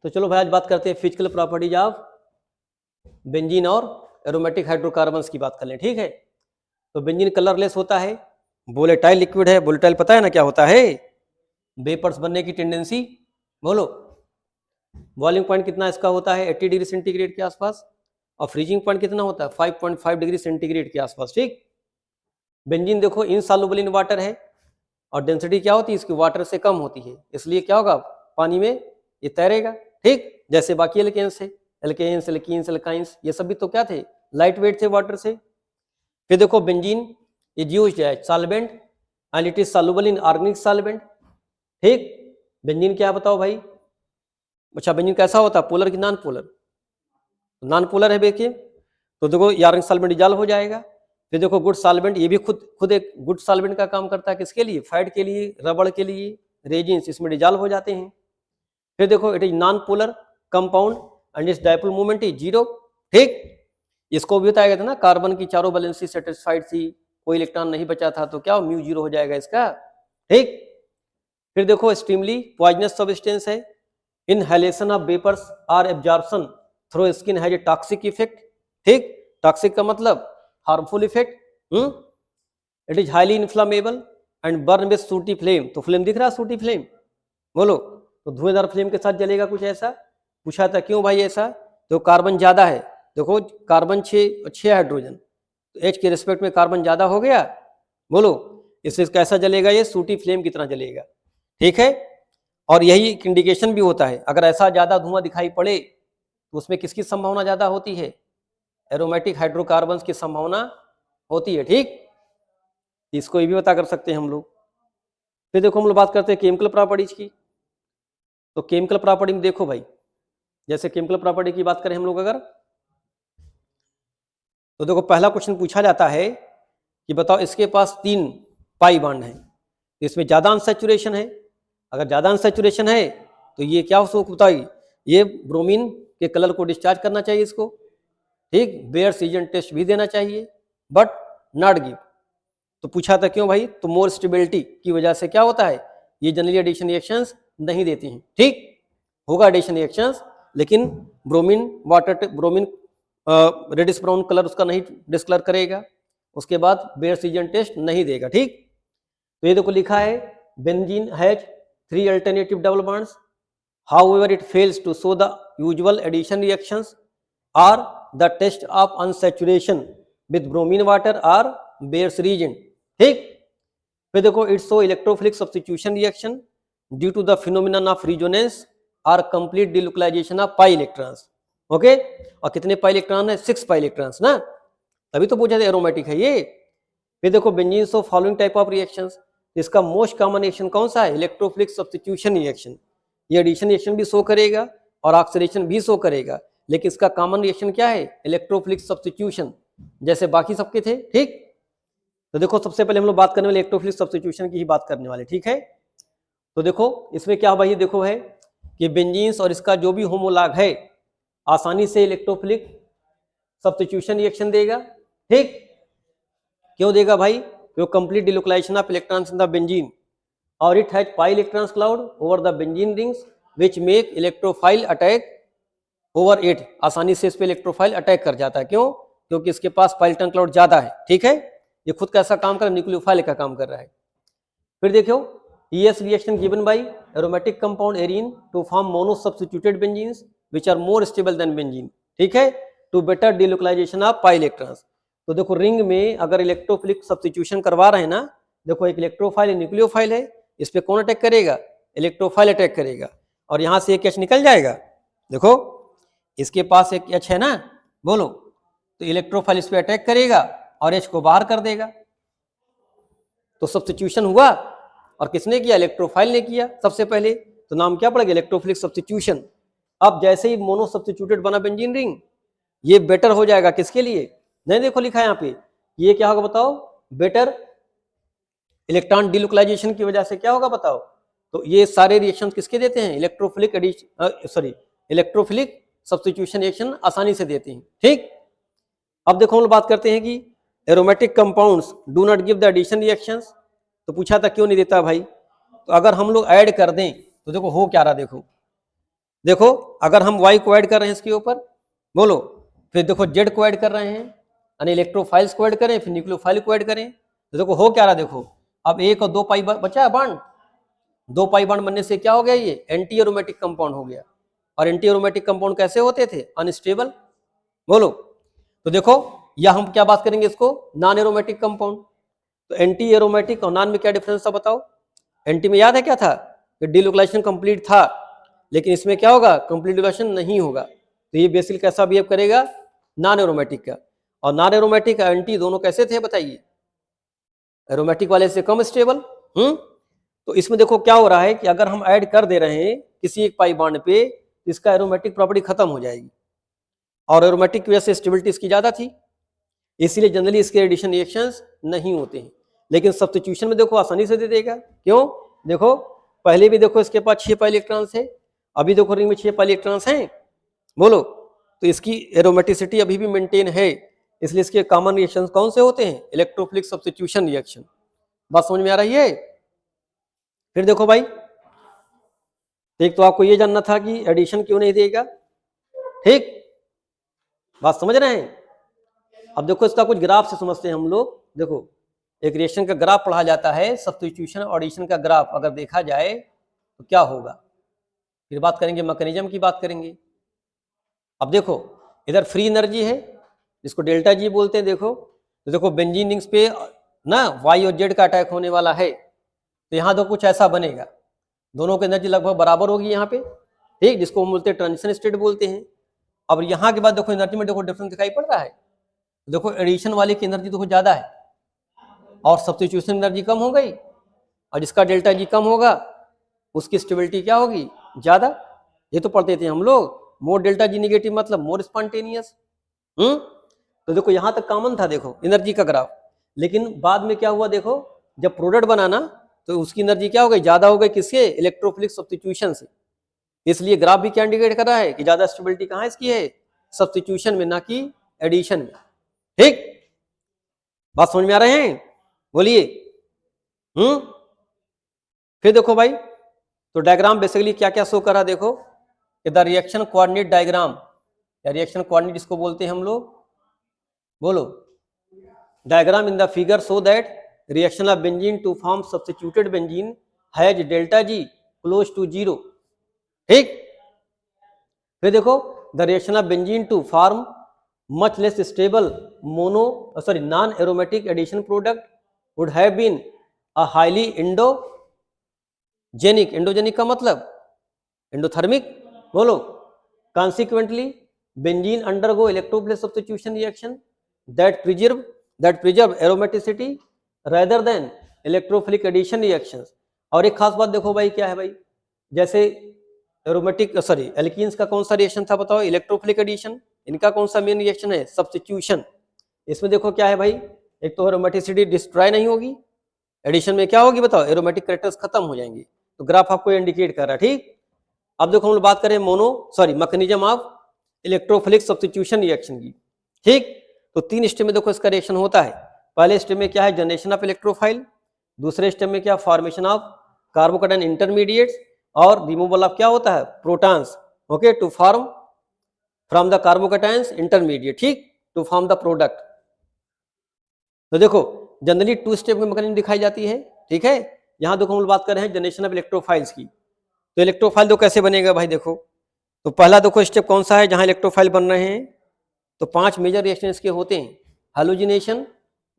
तो चलो भाई आज बात करते हैं फिजिकल प्रॉपर्टीज ऑफ बेंजीन और एरोमेटिक हाइड्रोकार्बन्स की बात कर लें, ठीक है। तो बेंजीन कलरलेस होता है, वोलेटाइल लिक्विड है। वोलेटाइल पता है ना क्या होता है? वेपर्स बनने की टेंडेंसी। बोलो, बॉइलिंग पॉइंट कितना इसका होता है? 80 डिग्री सेंटीग्रेड के आसपास। और फ्रीजिंग पॉइंट कितना होता है? 5.5 डिग्री सेंटीग्रेड के आसपास, ठीक। बेंजीन देखो इनसॉल्युबल इन वाटर है और डेंसिटी क्या होती है इसकी? वाटर से कम होती है, इसलिए क्या होगा? पानी में ये तैरेगा, ठीक। जैसे बाकी एल्केन्स है, एल्केन्स, एल्कीन्स, एल्काइंस, ये सब भी तो क्या थे? लाइट वेट थे वाटर से। फिर देखो benzene is used as solvent and it is soluble in organic solvent, ठीक। बेंजीन क्या बताओ भाई? अच्छा, बेंजीन कैसा होता है? पोलर की नॉन पोलर? नॉन पोलर है देखिए, तो देखो ऑर्गेनिक सॉल्वेंट डिजॉल्व हो जाएगा। फिर देखो गुड सॉल्वेंट, ये भी खुद एक गुड सॉल्वेंट का काम करता है। किसके लिए? फैट के लिए, रबड़ के लिए, रेजिन्स, इसमें डिजॉल्व हो जाते हैं। फिर देखो it is non polar compound and it's dipole moment is zero, ठीक। इसको भी बताया गया था ना, कार्बन की चारों वैलेंसी सेटिस्फाइड थी, कोई इलेक्ट्रॉन नहीं बचा था, तो क्या म्यू जीरो हो जाएगा इसका, ठीक। फिर देखो एक्सट्रीमली पॉइजनस सब्सटेंस है। Inhalation of vapours or absorption through skin has a toxic effect, ठीक। टॉक्सिक का मतलब harmful effect. It is highly inflammable and burn with sooty flame. तो फ्लेम दिख रहा है, सूटी फ्लेम, बोलो। तो धुएंधार फ्लेम के साथ जलेगा, कुछ ऐसा पूछा था। क्यों भाई ऐसा? तो कार्बन ज्यादा है, देखो कार्बन 6 हाइड्रोजन, तो H के रिस्पेक्ट में कार्बन ज्यादा हो गया, बोलो। इससे कैसा जलेगा? ये सूटी फ्लेम की तरह जलेगा, ठीक है। और यही एक इंडिकेशन भी होता है, अगर ऐसा ज्यादा धुआं दिखाई पड़े तो उसमें किसकी संभावना ज्यादा होती है? एरोमेटिक हाइड्रोकार्बन्स की संभावना होती है, ठीक। इसको ये भी पता कर सकते हैं हम लोग। फिर देखो हम लोग बात करते हैं केमिकल प्रॉपर्टीज की। तो केमिकल प्रॉपर्टी में देखो भाई, जैसे केमिकल प्रॉपर्टी की बात करें हम लोग अगर, तो देखो पहला क्वेश्चन पूछा जाता है कि बताओ इसके पास 3 पाई बॉन्ड है, इसमें ज्यादा अनसैचुरेशन है। अगर ज्यादा अनसैचुरेशन है तो ये क्या उसको बताइए? ये ब्रोमीन के कलर को डिस्चार्ज करना चाहिए इसको, ठीक। बेयर सीजन टेस्ट भी देना चाहिए, बट नॉट गिव। तो पूछा था क्यों भाई? तो मोर स्टेबिलिटी की वजह से क्या होता है, ये जनरली एडिशन रिएक्शंस नहीं देती हैं, ठीक। होगा एडिशन रिएक्शंस, लेकिन ब्रोमीन रेडिश ब्राउन कलर उसका नहीं डिस्कलर करेगा, उसके बाद बेयर सीजन टेस्ट नहीं देगा, ठीक। तो ये देखो लिखा है benzene has 3 alternative double bonds, however it fails to show the usual addition reactions or the test of unsaturation with bromine water or Bayer's reagent, ठीक। फिर देखो it's show electrophilic substitution reaction due to the phenomenon of resonance और complete delocalisation of pi electrons, okay. और कितने pi electron है? 6 pi electrons ना, तभी तो पूछा था एरोमेटिक है ये। फिर देखो benzene show following type of reactions, इसका मोस्ट कॉमन रिएक्शन कौन सा है? Electrophilic substitution reaction. ये एडिशन रिएक्शन भी शो करेगा और ऑक्सीडेशन भी शो करेगा, लेकिन इसका कॉमन रिएक्शन क्या है? इलेक्ट्रोफिलिक सब्स्टिट्यूशन, जैसे बाकी सबके थे, ठीक। तो देखो सबसे पहले हम लोग बात करने वाले इलेक्ट्रोफिलिक सब्स्टिट्यूशन की ही बात करने वाले, ठीक है। तो देखो इसमें क्या भाई देखो है कि बेंजीन्स और इसका जो भी होमोलॉग है आसानी से इलेक्ट्रोफिलिक सब्स्टिट्यूशन रिएक्शन देगा, ठीक। क्यों देगा भाई? क्योंकि complete delocalisation of electrons in the benzene और it has pi electrons cloud over the benzene rings which make electrophile attack over it. आसानी से इस पे इलेक्ट्रोफाइल अटैक कर जाता है, क्यों? क्योंकि इसके पास पाई इलेक्ट्रॉन क्लाउड ज्यादा है, ठीक है। ये खुद कैसा काम कर रहा है? न्यूक्लियोफाइल का काम कर रहा है। फिर देखो ES reaction given by aromatic compound arene to form mono substituted benzenes which are more stable than benzene, ठीक है, to better delocalisation of pi electrons. तो देखो रिंग में अगर इलेक्ट्रोफिलिक सब्स्टिट्यूशन करवा रहे हैं ना, देखो एक इलेक्ट्रोफाइल न्यूक्लियोफाइल है, इस पे कौन अटैक करेगा? इलेक्ट्रोफाइल अटैक करेगा, और यहां से एक H निकल जाएगा। देखो इसके पास एक H है ना, बोलो, तो इलेक्ट्रोफाइल इस पे अटैक करेगा और H को बाहर कर देगा। तो सब्स्टिट्यूशन हुआ, और किसने किया? इलेक्ट्रोफाइल ने किया सबसे पहले, तो नाम क्या पड़ेगा? Electrophilic substitution. अब जैसे ही मोनो सब्स्टिट्यूटेड बना बेंजीन रिंग, ये बेटर हो जाएगा किसके लिए? नहीं देखो लिखा है यहाँ पे, ये क्या होगा बताओ? बेटर इलेक्ट्रॉन डिलोकलाइजेशन की वजह से क्या होगा बताओ? तो ये सारे रिएक्शन किसके देते हैं? इलेक्ट्रोफिलिक सब्स्टिट्यूशन रिएक्शन आसानी से देते हैं, ठीक। अब देखो हम लोग बात करते हैं कि aromatic compounds do not give the addition reactions. तो पूछा था क्यों नहीं देता भाई? तो अगर हम लोग ऐड कर दें तो देखो हो क्या रहा, देखो अगर हम Y को ऐड कर रहे हैं इसके ऊपर, बोलो, फिर देखो Z को ऐड कर रहे हैं, यानी इलेक्ट्रोफाइल्स को ऐड करें, फिर न्यूक्लियोफाइल को ऐड करें, तो देखो हो क्या रहा, देखो अब 1 और 2 पाई बचा है बॉन्ड, 2 पाई बॉन्ड बनने से क्या हो गया, ये एंटी एरोमेटिक कंपाउंड हो गया। और एंटी एरोमेटिक कंपाउंड कैसे होते थे, अनस्टेबल, बोलो। तो देखो या हम क्या बात करेंगे इसको, नॉन एरोमेटिक कंपाउंड। तो एंटी एरोमेटिक और नॉन में क्या डिफरेंस था बताओ। एंटी में याद है क्या था कि डिलोकलाइजेशन कंप्लीट था, लेकिन इसमें क्या होगा, कंप्लीट डिलोकलाइजेशन नहीं होगा। तो ये बेसिकली कैसा बिहेव करेगा, नॉन एरोमेटिक का। और नॉन एरोमेटिक एंटी दोनों कैसे थे बताइए, एरोमेटिक वाले से कम स्टेबल। तो इसमें देखो क्या हो रहा है कि अगर हम ऐड कर दे रहे हैं किसी एक पाई बॉन्ड पे, इसका एरोमेटिक प्रॉपर्टी खत्म हो जाएगी, और एरोमेटिक की वजह से स्टेबिलिटी इसकी ज्यादा थी, इसीलिए जनरली इसके एडिशन रिएक्शंस नहीं होते हैं। लेकिन सब्स्टिट्यूशन में देखो आसानी से दे देगा, क्यों, देखो पहले भी देखो इसके पास 6 पाई इलेक्ट्रॉन्स है, अभी देखो रिंग में 6 पाई इलेक्ट्रॉन्स हैं, बोलो, तो इसकी एरोमेटिसिटी अभी भी मेंटेन है, इसलिए इसके कॉमन रिएक्शन कौन से होते हैं, इलेक्ट्रोफिलिक सब्स्टिट्यूशन रिएक्शन। बात समझ में आ रही है। फिर देखो भाई, एक तो आपको ये जानना था कि एडिशन क्यों नहीं देगा, ठीक, बात समझ रहे हैं। अब देखो इसका कुछ ग्राफ से समझते हैं हम लोग। देखो एक रिएक्शन का ग्राफ पढ़ा जाता है, सब्स्टिट्यूशन और एडिशन का ग्राफ अगर देखा जाए तो क्या होगा, फिर बात करेंगे मैकेनिज्म की बात करेंगे। अब देखो इधर फ्री एनर्जी है जिसको डेल्टा जी बोलते हैं, देखो तो देखो बेंजीन रिंग्स पे ना वाई और जेड का अटैक होने वाला है, तो यहाँ तो कुछ ऐसा बनेगा, दोनों की एनर्जी लगभग बराबर होगी यहाँ पे, ठीक, जिसको हम बोलते हैं ट्रांजिशन स्टेट बोलते हैं। अब यहाँ के बाद देखो एनर्जी में देखो डिफरेंस दिखाई पड़ रहा है, देखो एडिशन वाले की एनर्जी देखो ज्यादा है और सब्स्टिट्यूशन एनर्जी कम हो गई, और जिसका डेल्टा जी कम होगा उसकी स्टेबिलिटी क्या होगी, ज्यादा। ये तो पढ़ते थे हम लोग, मोर डेल्टा जी निगेटिव मतलब मोर स्पॉन्टेनियस। तो देखो यहां तक कॉमन था, देखो एनर्जी का ग्राफ, लेकिन बाद में क्या हुआ, देखो जब प्रोडक्ट बनाना तो उसकी एनर्जी क्या हो गई, ज्यादा हो गई, किससे, इलेक्ट्रोफिलिक सब्स्टिट्यूशन से। इसलिए ग्राफ भी क्या इंडिकेट कर रहा है कि ज्यादा स्टेबिलिटी कहाँ इसकी है, सब्स्टिट्यूशन में, ना कि एडिशन में, ठीक, बात समझ में आ रहे हैं, बोलिए। फिर देखो भाई, तो डायग्राम बेसिकली क्या क्या शो कर रहा है, देखो कि द रिएक्शन कोऑर्डिनेट डायग्राम, या रिएक्शन कोऑर्डिनेट इसको बोलते हैं हम लोग, बोलो, diagram in the figure show that reaction of benzene to form substituted benzene has delta G close to 0, ठीक। फिर देखो the reaction of benzene to form much less stable non aromatic addition product would have been a highly endogenic का मतलब endothermic, बोलो, consequently benzene undergo electrophilic substitution reaction that preserve aromaticity rather than electrophilic addition reactions। और एक खास बात देखो भाई, क्या है भाई, जैसे एरोमेटिक एल्कीन्स का कौन सा रिएक्शन था बताओ, इलेक्ट्रोफिलिक एडिशन, इनका कौन सा मेन रिएक्शन है, सब्स्टिट्यूशन। इसमें देखो क्या है भाई, एक तो एरोमेटिसिटी डिस्ट्रॉय नहीं होगी, एडिशन में क्या होगी बताओ, एरोमेटिक कैरेक्टर्स खत्म हो जाएंगे। तो ग्राफ आपको इंडिकेट कर रहा है, ठीक। अब देखो हम लोग बात करें mechanism of electrophilic substitution reaction की, ठीक। तो 3 स्टेप में देखो इसका रिएक्शन होता है। पहले स्टेप में क्या है, जनरेशन ऑफ इलेक्ट्रोफाइल, दूसरे स्टेप में क्या, फॉर्मेशन ऑफ कार्बोकेटायन इंटरमीडिएट्स, और रिमूवल ऑफ क्या होता है, protons, okay, to form from the carbocations intermediate, ठीक, टू फॉर्म द प्रोडक्ट। तो देखो जनरली 2 स्टेप में मैकेनिज्म दिखाई जाती है, ठीक है। यहां देखो हम बात कर रहे हैं जनरेशन ऑफ इलेक्ट्रोफाइल्स की। तो इलेक्ट्रोफाइल तो कैसे बनेगा भाई, देखो तो पहला देखो स्टेप कौन सा है जहां इलेक्ट्रोफाइल बन रहे हैं, तो 5 मेजर रिएक्शन इसके होते हैं, हैलोजिनेशन,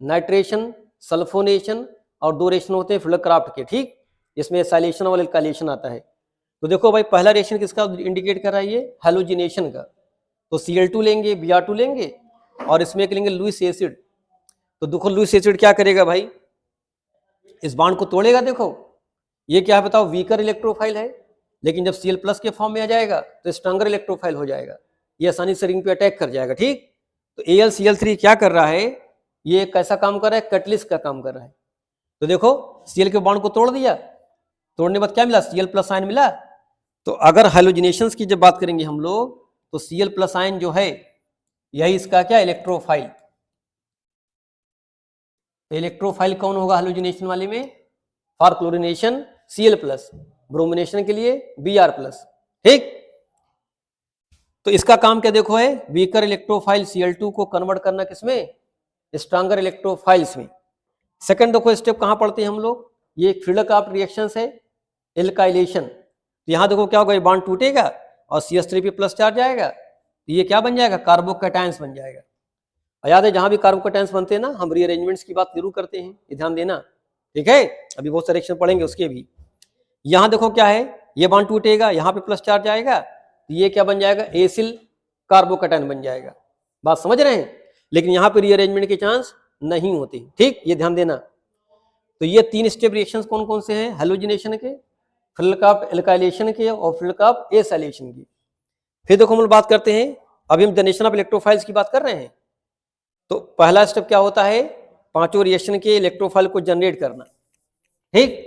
नाइट्रेशन, सल्फोनेशन, और 2 रिएक्शन होते हैं फ्लोक्राफ्ट के, ठीक, इसमें एसाइलेशन और एल्काइलेशन आता है। तो देखो भाई पहला रिएक्शन किसका इंडिकेट कर रहा है, ये हैलोजिनेशन का। तो Cl2 लेंगे, Br2 लेंगे, और इसमें एक लेंगे लुईस एसिड। तो देखो लुईस एसिड क्या करेगा भाई, इस बॉन्ड को तोड़ेगा। देखो ये क्या है बताओ, वीकर इलेक्ट्रोफाइल है, लेकिन जब Cl+ के फॉर्म में आ जाएगा तो स्ट्रॉन्गर इलेक्ट्रोफाइल हो जाएगा, ये आसानी से रिंग पे अटैक कर जाएगा, ठीक। तो AlCl3 क्या कर रहा है, ये कैसा काम कर रहा है, कैटलिस्ट का काम कर रहा है। तो देखो Cl के बॉन्ड को तोड़ दिया, तोड़ने के बाद क्या मिला, Cl+ आयन मिला। तो अगर हाइलोजिनेशंस की जब बात करेंगे हम लोग, तो Cl+ आयन जो है यही इसका क्या, इलेक्ट्रोफाइल। इलेक्ट्रोफाइल कौन होगा हाइलोजिनेशन वाले में, फॉर क्लोरिनेशन Cl+, ब्रोमिनेशन के लिए Br+, ठीक। तो इसका काम क्या देखो है, वीकर इलेक्ट्रोफाइल Cl2 को कन्वर्ट करना किसमें, स्ट्रांगर इलेक्ट्रोफाइल्स में। सेकंड देखो स्टेप कहाँ पढ़ते हैं हम लोग, ये एक फ्रीडल-क्राफ्ट रिएक्शन है, एल्काइलेशन। तो यहाँ देखो क्या होगा, ये बॉन्ड टूटेगा और CH3 प्लस चार्ज आएगा, तो ये क्या बन जाएगा, कार्बोकैटायंस बन जाएगा। और याद है जहां भी कार्बोकैटायंस बनते हैं ना, हम रीअरेंजमेंट्स की बात जरूर करते हैं, ये ध्यान देना, ठीक है। अभी बहुत सारे रिएक्शन पढ़ेंगे उसके भी। यहाँ देखो क्या है, ये बॉन्ड टूटेगा, यहाँ पे प्लस चार्ज आएगा, तो ये क्या बन जाएगा, एसिल कार्बोकैटायन बन जाएगा। बात समझ रहे हैं, लेकिन यहाँ पे रीअरेंजमेंट के चांस नहीं होते, ठीक, ये ध्यान देना। तो ये 3 स्टेप रिएक्शंस कौन कौन से हैं, हैलोजिनेशन के, फ्रीडल-क्राफ्ट एल्काइलेशन के और फ्रीडल-क्राफ्ट एसाइलेशन की। फिर देखो हम लोग बात करते हैं, अभी हम जनरेशन ऑफ इलेक्ट्रोफाइल्स की बात कर रहे हैं। तो पहला स्टेप क्या होता है, पांचों रिएक्शन के इलेक्ट्रोफाइल को जनरेट करना, ठीक।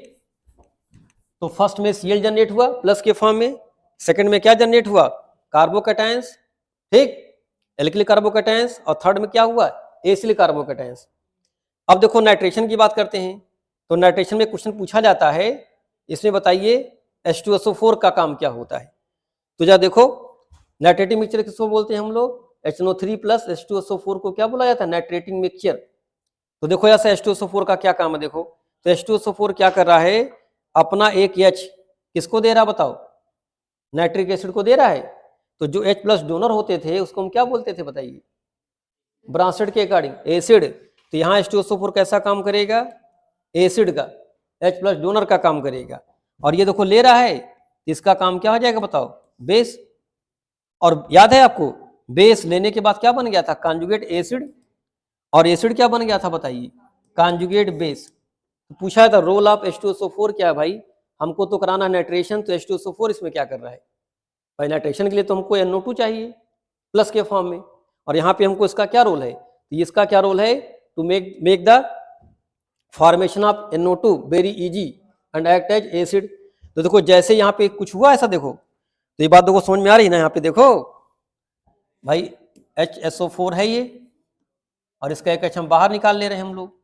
तो फर्स्ट में Cl जनरेट हुआ प्लस के फॉर्म में, सेकंड में क्या जनरेट हुआ, कार्बोकैटायंस, ठीक, एल्किल कार्बोकैटायंस, और थर्ड में क्या हुआ, एसिल कार्बोकैटायंस। अब देखो नाइट्रेशन की बात करते हैं, तो नाइट्रेशन में क्वेश्चन पूछा जाता है, इसमें बताइए H2SO4 का काम क्या होता है। तो जा देखो, नाइट्रेटिंग मिक्सचर किसको बोलते हैं हम लोग, HNO3 प्लस H2SO4 को क्या बोला जाता है, नाइट्रेटिंग मिक्सचर। तो देखो ऐसा H2SO4 का क्या काम है, देखो तो H2SO4 क्या कर रहा है, अपना एक H किसको दे रहा बताओ, नाइट्रिक एसिड को दे रहा है। तो जो H प्लस डोनर होते थे उसको हम क्या बोलते थे बताइए, ब्रांसेड के अकॉर्डिंग एसिड। तो यहाँ H2SO4 कैसा काम करेगा, एसिड का, H प्लस डोनर का काम करेगा। और ये देखो ले रहा है, इसका काम क्या हो जाएगा बताओ, बेस। और याद है आपको, बेस लेने के बाद क्या बन गया था, कॉन्जुगेट एसिड, और एसिड क्या बन गया था बताइए, कॉन्जुगेट बेस। तो पूछा था रोल ऑफ H2SO4 क्या है भाई, हमको तो कराना नाइट्रेशन, तो H2SO4 इसमें क्या कर रहा है भाई, नाइट्रेशन के लिए तो हमको NO2 चाहिए प्लस के फॉर्म में, और यहाँ पे हमको इसका क्या रोल है, तो इसका क्या रोल है, to make the formation of NO2 very easy and act as acid. तो देखो जैसे यहाँ पे कुछ हुआ ऐसा, देखो तो ये बात देखो समझ में आ रही ना, यहाँ पे देखो भाई HSO4 है ये, और इसका एक H हम बाहर निकाल ले रहे हैं हम लोग।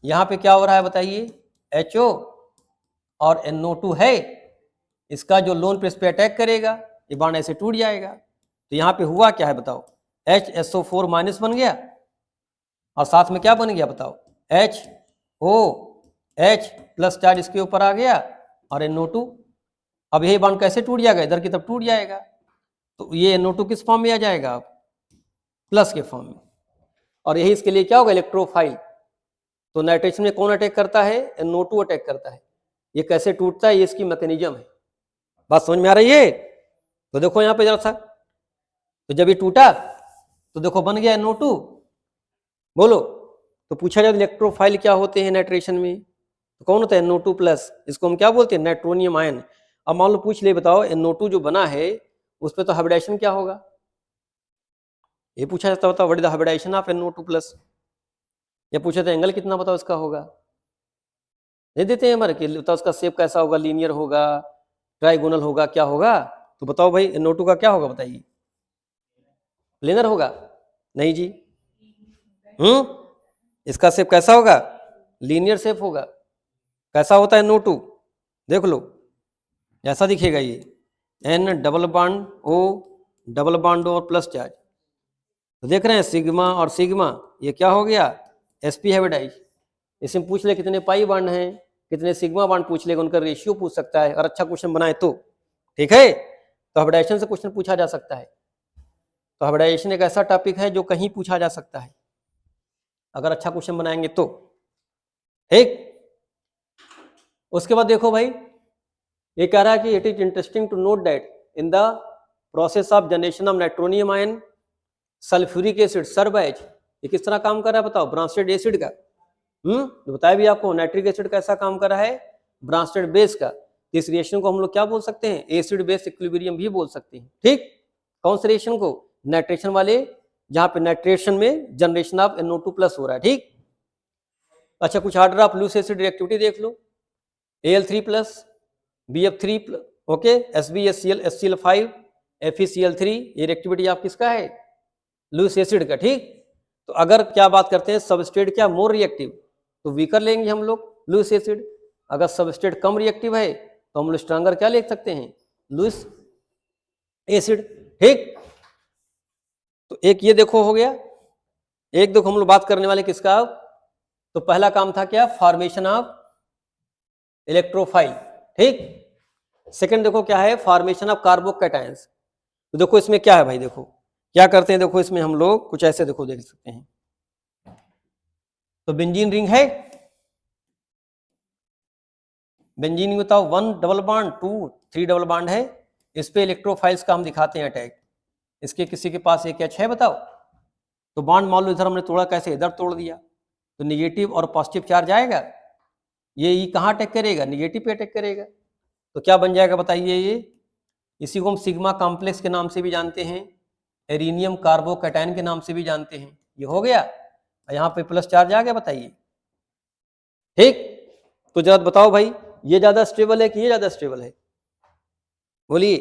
यहाँ पे क्या हो रहा है बताइए, HO और NO2 है, इसका जो लोन पे इस पे अटैक करेगा, ये बॉन्ड ऐसे टूट जाएगा। तो यहाँ पे हुआ क्या है बताओ, HSO4 माइनस बन गया, और साथ में क्या बन गया बताओ, HOH प्लस चार्ज इसके ऊपर आ गया, और NO2। अब यही बॉन्ड कैसे टूट जाएगा, इधर की तरफ टूट जाएगा, तो ये NO2 किस फॉर्म में आ जाएगा, प्लस के फॉर्म में। और यही इसके लिए क्या होगा, इलेक्ट्रोफाइल। तो नाइट्रेशन में कौन अटैक करता है, NO2 अटैक करता है। ये कैसे टूटता है, ये इसकी मैकेनिज्म है। बात समझ में आ रही है, तो देखो यहाँ पे जरा सा, तो जब ये टूटा तो देखो बन गया NO2, बोलो। तो पूछा जाए इलेक्ट्रोफाइल क्या होते हैं नाइट्रेशन में, तो कौन होता है, NO2 प्लस, इसको हम क्या बोलते हैं, नाइट्रोनियम आयन। अब मान लो पूछ ले, बताओ NO2 जो बना है उस पर तो हाइब्रिडाइजेशन क्या होगा, ये पूछा जाता होता, what is the hybridisation of NO2 plus, या पूछा था एंगल कितना बताओ इसका होगा, नहीं देते हैं हमारे कि बताओ उसका शेप कैसा होगा, लीनियर होगा, ट्राइगोनल होगा, क्या होगा। तो बताओ भाई NO2 का क्या होगा बताइए, प्लेनर होगा, नहीं जी, इसका शेप कैसा होगा, लीनियर शेप होगा। कैसा होता है NO2, देख लो ऐसा दिखेगा, ये N double bond O double bond और प्लस चार्ज। तो देख रहे हैं सिग्मा और सिग्मा, ये क्या हो गया, sp हाइब्रिडाइज। इसमें पूछ ले कितने पाई बॉन्ड हैं, कितने सिग्मा बॉन्ड पूछ लेगा, उनका रेशियो पूछ सकता है, और अच्छा क्वेश्चन बनाए तो, ठीक है। तो हाइब्रिडाइजेशन से क्वेश्चन पूछा जा सकता है। तो हाइब्रिडाइजेशन एक ऐसा टॉपिक है जो कहीं पूछा जा सकता है अगर अच्छा क्वेश्चन बनाएंगे तो, ठीक। उसके बाद देखो भाई, ये कह रहा है कि it is interesting to note that in the process of generation of nitronium ion sulphuric acid सर्वएच, ये किस तरह काम कर रहा है बताओ, ब्रांस्टेड एसिड का। बताया भी आपको, नाइट्रिक एसिड कैसा काम कर रहा है, ब्रांस्टेड बेस का। इस रिएक्शन को हम लोग क्या बोल सकते हैं, एसिड बेस इक्विलिब्रियम भी बोल सकते हैं, ठीक। कौन से रिएक्शन को, नाइट्रेशन वाले, जहां पे नाइट्रेशन में जनरेशन ऑफ NO2 प्लस हो रहा है, ठीक। अच्छा कुछ order of Lewis acid reactivity देख लो, Al3 plus BF3 okay, SbHCl5 FeCl3, ये रिएक्टिविटी आप किसका है, लूस एसिड का, ठीक। तो अगर क्या बात करते हैं सबस्ट्रेट क्या मोर रिएक्टिव, तो वीकर लेंगे हम लोग लूस एसिड। अगर सबस्ट्रेट कम रिएक्टिव है तो हम लोग स्ट्रांगर क्या ले सकते हैं, लूस एसिड। ठीक। तो एक ये देखो हो गया, एक देखो हम लोग बात करने वाले किसका अब, तो पहला काम था क्या, फॉर्मेशन ऑफ इलेक्ट्रोफाइल, ठीक। सेकंड देखो क्या है, फॉर्मेशन ऑफ कार्बोकैटायंस। तो देखो इसमें क्या है भाई, देखो क्या करते हैं, देखो इसमें हम लोग कुछ ऐसे देखो देख सकते हैं। तो बेंजीन रिंग है, बेंजीन में बताओ 1 डबल बॉन्ड 2 3 डबल बॉन्ड है, इस पे इलेक्ट्रोफाइल्स का हम दिखाते हैं अटैक। इसके किसी के पास एक एच है बताओ, तो बॉन्ड मान लो इधर हमने तोड़ा, कैसे इधर तोड़ दिया, तो निगेटिव और पॉजिटिव चार्ज आएगा, ये ई कहाँ अटैक करेगा, निगेटिव पे अटैक करेगा। तो क्या बन जाएगा बताइए, ये इसी को हम सिग्मा कॉम्प्लेक्स के नाम से भी जानते हैं, एरिनियम कार्बोकैटायन के नाम से भी जानते हैं। ये हो गया, यहाँ पे प्लस चार्ज आ गया, बताइए, ठीक। तो जरा बताओ भाई, ये ज्यादा स्टेबल है कि ये ज्यादा स्टेबल है, बोलिए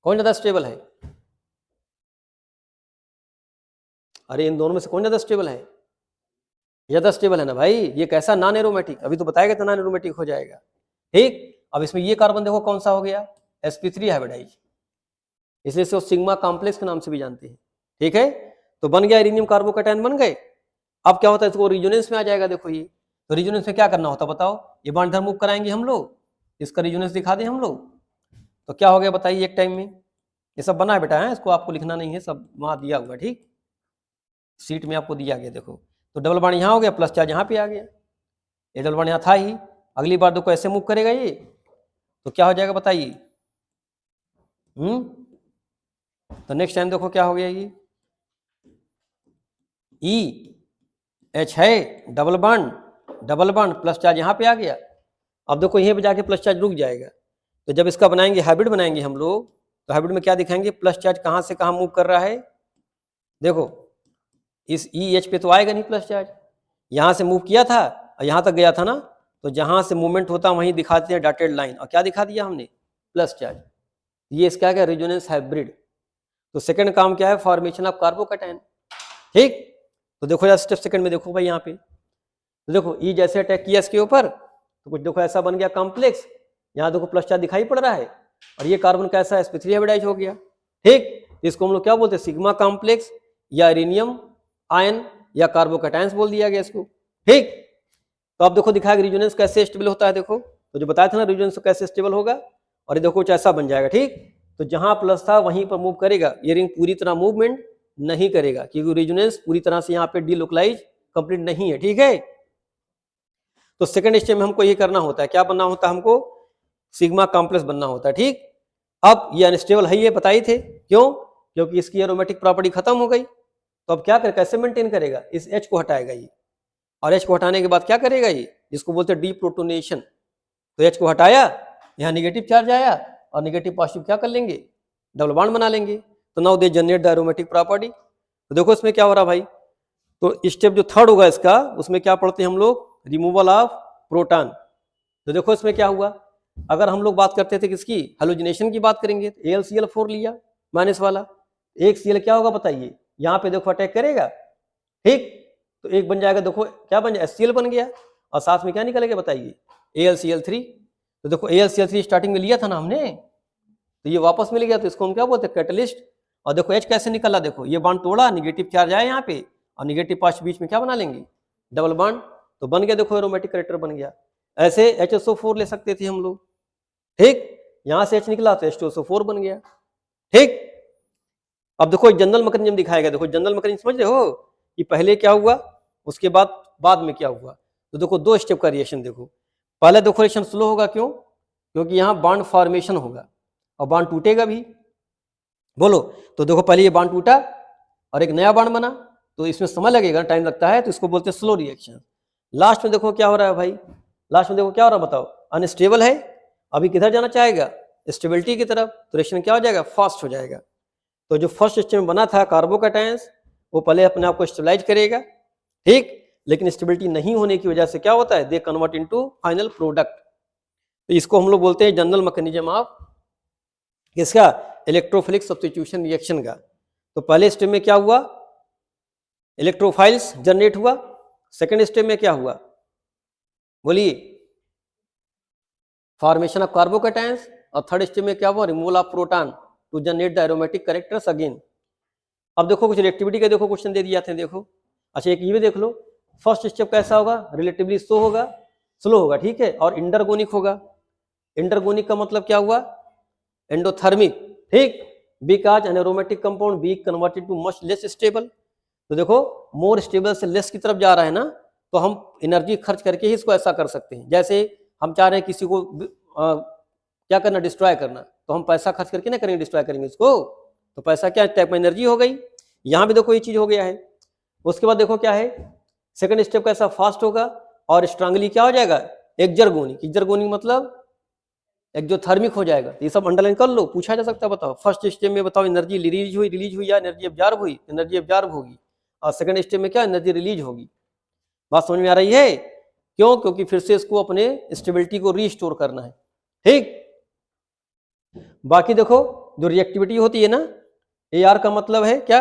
कौन ज्यादा स्टेबल है। अरे इन दोनों में से कौन ज्यादा स्टेबल है, ज्यादा स्टेबल है ना भाई, ये कैसा नॉन एरोमेटिक, अभी तो बताएगा तो नॉन एरोमेटिक हो जाएगा, ठीक। अब इसमें ये कार्बन देखो कौन सा हो गया, sp3 हाइब्रिडाइज, इसलिए इसको सिग्मा कॉम्प्लेक्स के नाम से भी जानते हैं, ठीक है। तो बन गया एरिनियम कार्बोकैटायन बन गए। अब क्या होता है, इसको रिजोनेंस में आ जाएगा, देखो ये, तो रिजोनेंस में क्या करना होता है बताओ, ये बॉन्ड इधर मूव कराएंगे हम लोग, इसका रिजोनेंस दिखा दें हम लोग, तो क्या हो गया बताइए एक टाइम में, ये सब बना है बेटा है, इसको आपको लिखना नहीं है, सब वहां दिया हुआ, ठीक, सीट में आपको दिया गया। देखो तो डबल बॉन्ड यहाँ हो गया, प्लस चार्ज यहाँ पे आ गया, ये डबल बॉन्ड यहाँ था ही, अगली बार देखो ऐसे मूव करेगा ये, तो क्या हो जाएगा बताइए, तो नेक्स्ट टाइम देखो क्या हो गया, ये ई एच है, डबल बॉन्ड प्लस चार्ज यहाँ पे आ गया। अब देखो यहीं पे जाके प्लस चार्ज रुक जाएगा, तो जब इसका बनाएंगे हाइब्रिड बनाएंगे हम लोग, तो हाइब्रिड में क्या दिखाएंगे, प्लस चार्ज कहाँ से कहाँ मूव कर रहा है, देखो इस ई एच पे तो आएगा नहीं प्लस चार्ज, यहाँ से मूव किया था और यहाँ तक गया था ना, तो जहाँ से मूवमेंट होता है वहीं दिखाते हैं डॉटेड लाइन, और क्या दिखा दिया हमने, प्लस चार्ज। ये इसका क्या, रेजोनेंस हाइब्रिड। तो सेकंड काम क्या है, फॉर्मेशन ऑफ कार्बोकैटायन, ठीक। तो देखो यार स्टेप सेकंड में देखो भाई यहाँ पे, तो देखो ई जैसे अटैक किया इसके ऊपर, तो कुछ देखो ऐसा बन गया कॉम्प्लेक्स, यहाँ देखो प्लस चार्ज दिखाई पड़ रहा है, और ये कार्बन कैसा है, sp3 हाइब्रिडाइज हो गया, ठीक। इसको हम लोग क्या बोलते हैं, सिग्मा कॉम्प्लेक्स या एरिनियम आयन या कार्बोकैटायंस बोल दिया गया इसको, ठीक। तो अब देखो दिखाएगा रिजोनेंस कैसे स्टेबल होता है, देखो तो जो बताया था ना रिजोनेंस कैसे स्टेबल होगा, और ये देखो कुछ ऐसा बन जाएगा, ठीक। तो जहां प्लस था वहीं पर मूव करेगा, ये रिंग पूरी तरह मूवमेंट नहीं करेगा, क्योंकि रिजोनेंस पूरी तरह से यहाँ पे डीलोकलाइज कंप्लीट नहीं है, ठीक है। तो सेकंड स्टेप में हमको ये करना होता है, क्या बनना होता है हमको, सिग्मा कॉम्प्लेक्स बनना होता है, ठीक। अब ये अनस्टेबल है, ये बताए थे, क्यों, क्योंकि इसकी एरोमेटिक प्रॉपर्टी खत्म हो गई, तो अब क्या कर, कैसे मेंटेन करेगा, इस H को हटाएगा ये, और H को हटाने के बाद क्या करेगा ये, जिसको बोलते हैं डीप्रोटोनेशन। तो H को हटाया, यहाँ निगेटिव चार्ज आया, और निगेटिव पॉजिटिव क्या कर लेंगे, डबल बॉन्ड बना लेंगे, तो now they generate the aromatic property. तो देखो इसमें क्या हो रहा भाई, तो स्टेप जो थर्ड होगा इसका, उसमें क्या पढ़ते हैं हम लोग, रिमूवल ऑफ प्रोटॉन। तो देखो इसमें क्या हुआ, अगर हम लोग बात करते थे किसकी, हेलोजिनेशन की बात करेंगे, तो AlCl4 लिया माइनस वाला, एक Cl क्या होगा बताइए, यहाँ पे देखो अटैक करेगा, ठीक। तो एक बन जाएगा, देखो क्या बन जाएगा, HCl बन गया, और साथ में क्या निकलेगा बताइए, AlCl3। तो देखो AlCl3 स्टार्टिंग में लिया था ना हमने, तो ये वापस मिल गया, तो इसको हम क्या बोलते हैं, कैटलिस्ट। और देखो H कैसे निकला, देखो ये बॉन्ड तोड़ा, निगेटिव चार्ज आया यहाँ पे, और निगेटिव पॉजिटिव बीच में क्या बना लेंगे, डबल बॉन्ड, तो बन गया, देखो एरोमेटिक कैरेक्टर बन गया। ऐसे HSO4 ले सकते थे हम लोग, ठीक, यहाँ से H निकला तो H2SO4 बन गया, ठीक। अब देखो जनरल मैकेनिज्म दिखाएगा, देखो जनरल मैकेनिज्म समझ रहे हो कि पहले क्या हुआ, उसके बाद में क्या हुआ। तो देखो दो स्टेप का रिएक्शन, देखो पहले देखो रिएक्शन स्लो होगा, क्यों, क्योंकि यहाँ बॉन्ड फॉर्मेशन होगा और बॉन्ड टूटेगा भी, बोलो। तो देखो पहले ये बॉन्ड टूटा और एक नया बॉन्ड बना, तो इसमें समय लगेगा, टाइम लगता है, तो इसको बोलते हैं स्लो रिएक्शन। लास्ट में देखो क्या हो रहा है भाई, लास्ट में देखो क्या हो रहा है बताओ, अनस्टेबल है, अभी किधर जाना चाहेगा, स्टेबिलिटी की तरफ, तो रिएक्शन क्या हो जाएगा, फास्ट हो जाएगा। तो जो फर्स्ट स्टेप में बना था कार्बोकैटायंस, वो पहले अपने आप को स्टेबलाइज करेगा, ठीक, लेकिन स्टेबिलिटी नहीं होने की वजह से क्या होता है, they convert into final product. तो इसको हम लोग बोलते हैं जनरल मैकेनिज्म ऑफ किसका, इलेक्ट्रोफिलिक सब्स्टिट्यूशन रिएक्शन का। तो पहले स्टेप में क्या हुआ, इलेक्ट्रोफाइल्स जनरेट हुआ, सेकंड स्टेप में क्या हुआ, बोलिए, फॉर्मेशन ऑफ कार्बोकैटायंस, और थर्ड स्टेप में क्या हुआ, removal of proton. To generate the aromatic characters again. अब देखो कुछ रिएक्टिविटी के देखो क्वेश्चन दे दिए जाते हैं, देखो अच्छा एक ये भी देख लो, फर्स्ट स्टेप कैसा होगा, रिलेटिवली स्लो होगा, ठीक है, और इंडरगोनिक होगा। इंडरगोनिक का मतलब क्या हुआ, एंडोथर्मिक, ठीक, because an aromatic compound be converted too much less stable. तो देखो मोर स्टेबल से लेस की तरफ जा रहा है ना, तो हम एनर्जी खर्च करके ही इसको ऐसा कर सकते हैं। जैसे हम चाह रहे हैं किसी को क्या करना, डिस्ट्रॉय करना, तो हम पैसा खर्च करके ना करेंगे, डिस्ट्रॉय करेंगे इसको, तो पैसा क्या टाइप में एनर्जी हो गई। यहाँ भी देखो ये चीज हो गया है। उसके बाद देखो क्या है, सेकंड स्टेप कैसा, फास्ट होगा और स्ट्रांगली क्या हो जाएगा, एक्जरगोनिक। एक्जरगोनिक मतलब एक्जोथर्मिक हो जाएगा। तो ये सब अंडरलाइन कर लो, पूछा जा सकता है। बताओ फर्स्ट स्टेप में बताओ एनर्जी रिलीज हुई या एनर्जी एब्जॉर्ब हुई, एनर्जी एब्जॉर्ब होगी। और सेकंड स्टेप में क्या, एनर्जी रिलीज होगी। बात समझ में आ रही है, क्यों, क्योंकि फिर से इसको अपने स्टेबिलिटी को रीस्टोर करना है, ठीक। बाकी देखो जो रिएक्टिविटी होती है ना, AR का मतलब है क्या,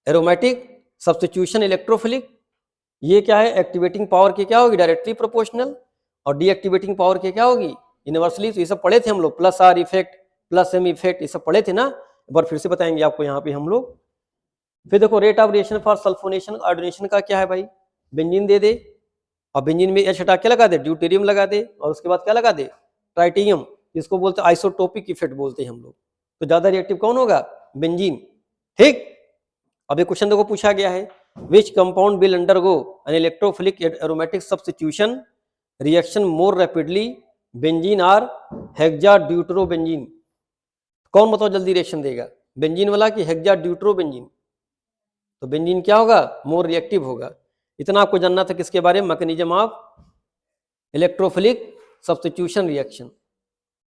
एरोमेटिक सब्स्टिट्यूशन इलेक्ट्रोफिलिक। ये क्या है, एक्टिवेटिंग पावर के क्या होगी, डायरेक्टली प्रोपोर्शनल, और डीएक्टिवेटिंग पावर के क्या होगी, यूनिवर्सली। तो ये सब पढ़े थे हम लोग, plus R effect, plus M effect, ये सब पढ़े थे ना, एक बार फिर से बताएंगे आपको यहाँ पे हम लोग। फिर देखो rate of reaction for sulphonation ordination का क्या है भाई, बेंजीन दे दे और बेंजीन में H हटा के लगा दे, ड्यूटेरियम लगा दे, और उसके बाद क्या लगा दे, ट्राइटियम, जिसको बोलते हैं आइसोटोपिक इफेक्ट बोलते हैं हम लोग। तो ज्यादा रिएक्टिव कौन होगा, बेंजीन, ठीक। अब एक क्वेश्चन देखो पूछा गया है, which compound will undergo an electrophilic aromatic substitution reaction more rapidly, benzene और हेक्साड्यूटेरोबेंजीन। कौन बताओ जल्दी रिएक्शन देगा, बेंजीन वाला कि हेक्साड्यूटेरोबेंजीन। तो बेंजीन क्या होगा, मोर रिएक्टिव होगा। इतना आपको जानना था किसके बारे में, mechanism of electrophilic substitution reaction.